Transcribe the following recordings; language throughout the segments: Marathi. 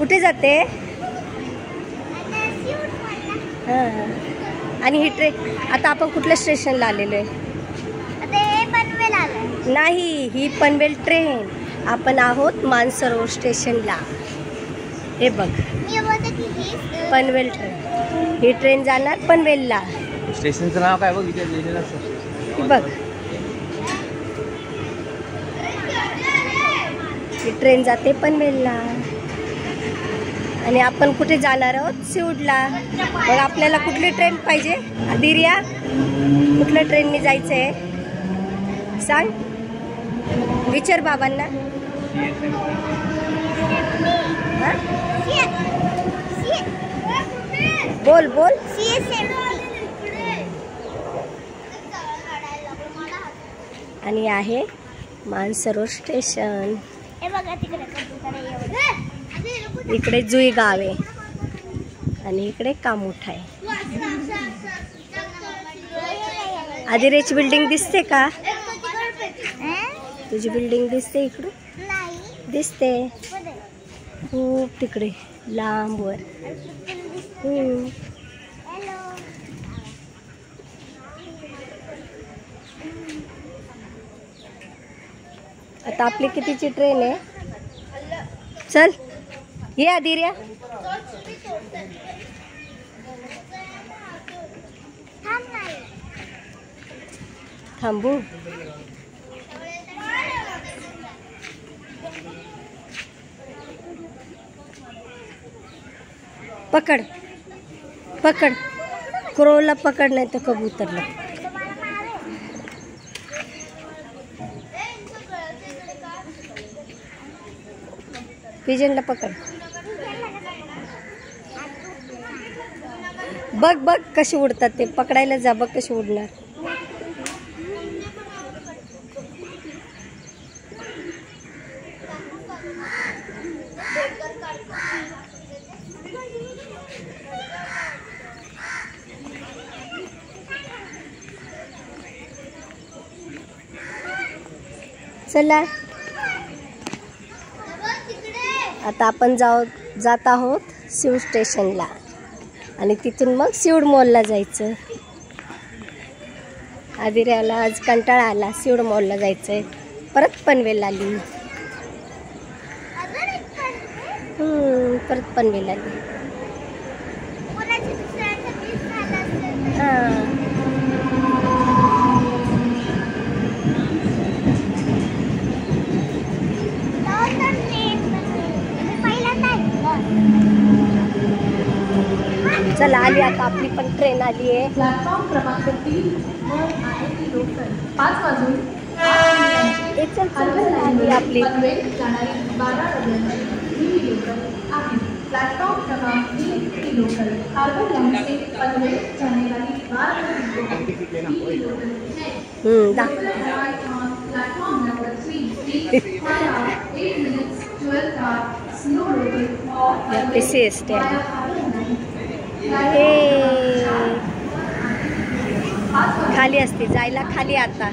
कुठे जाते? हां. आणि ही ट्रेन आता आपण कुठल्या स्टेशनला आलेलो आहे? नाही, ही पनवेल ट्रेन. आपण आहोत मानसरोवर स्टेशनला. हे बघ, पनवेल ट्रेन. ही ट्रेन जाणार पनवेलला. स्टेशनचं नाव काय बघ इथे. बघ, ही ट्रेन जाते पनवेलला आणि आपण कुठे जाणार आहोत? सिवडला. मग आपल्याला कुठली ट्रेन पाहिजे आदिर्या? कुठल्या ट्रेनने जायचं आहे सांग, विचार बाबांना. बोल बोल. आणि आहे मानसरोवर स्टेशन. इकडे जुई गाव आहे आणि इकडे कामोठा आहे. आदिरेची बिल्डिंग दिसते का? तुझी बिल्डिंग दिसते इकडे? दिसते खूप तिकडे लांबवर. आता आपली कितीची ट्रेन आहे? चल ये आदिर्या. थांबू. पकड पकड, क्रोला पकड, नाही तर कबूतरला. पिजनला पकड. बघ बघ कशी उडतात ते. पकडायला जा, बघ कशी उडणार. चला आता आपण जात आहोत सिवड स्टेशनला आणि तिथून मग सिवड मॉलला जायचं. आदिर्याला आज कंटाळा आला, सिवड मॉलला जायचंय. परत पनवेल आली. परत पनवेल आली. हां. चला आली आता आपली पण ट्रेन आली आहे. प्लॅटफॉर्म क्रमांक 3 लोकल 5 वाजून आली आपली. पनवेल जाणारी 12 वाजण्याची ही लोकल आहे. प्लॅटफॉर्म क्रमांक 3 लोकल अर्बन लाइन से पनवेल जाने वाली 12 local platform number 3 8 minutes 12 car slow local और PCS खाली असते जायला. खाली आता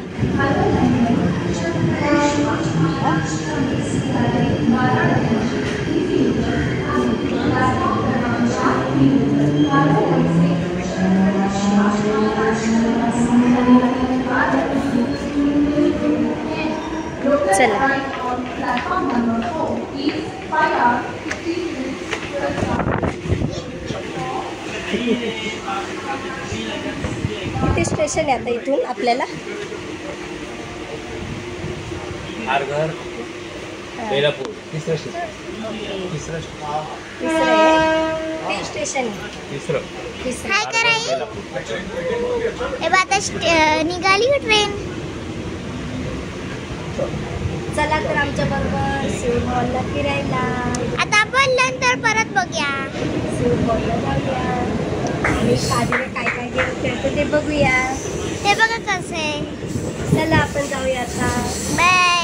चला. किती स्टेशन आहे आता इथून आपल्याला? आरघर, बेलापूर. तिसरं स्टेशन. निघाली ट्रेन. चला तर आमच्या बरोबर सिवड मॉलला फिरायला. आता आपण नंतर परत बघूया. सिवड मॉलला जाऊया आणि आदिला काय काय गेम ते बघूया. ते बघा कसे. चला आपण जाऊया आता. बाय.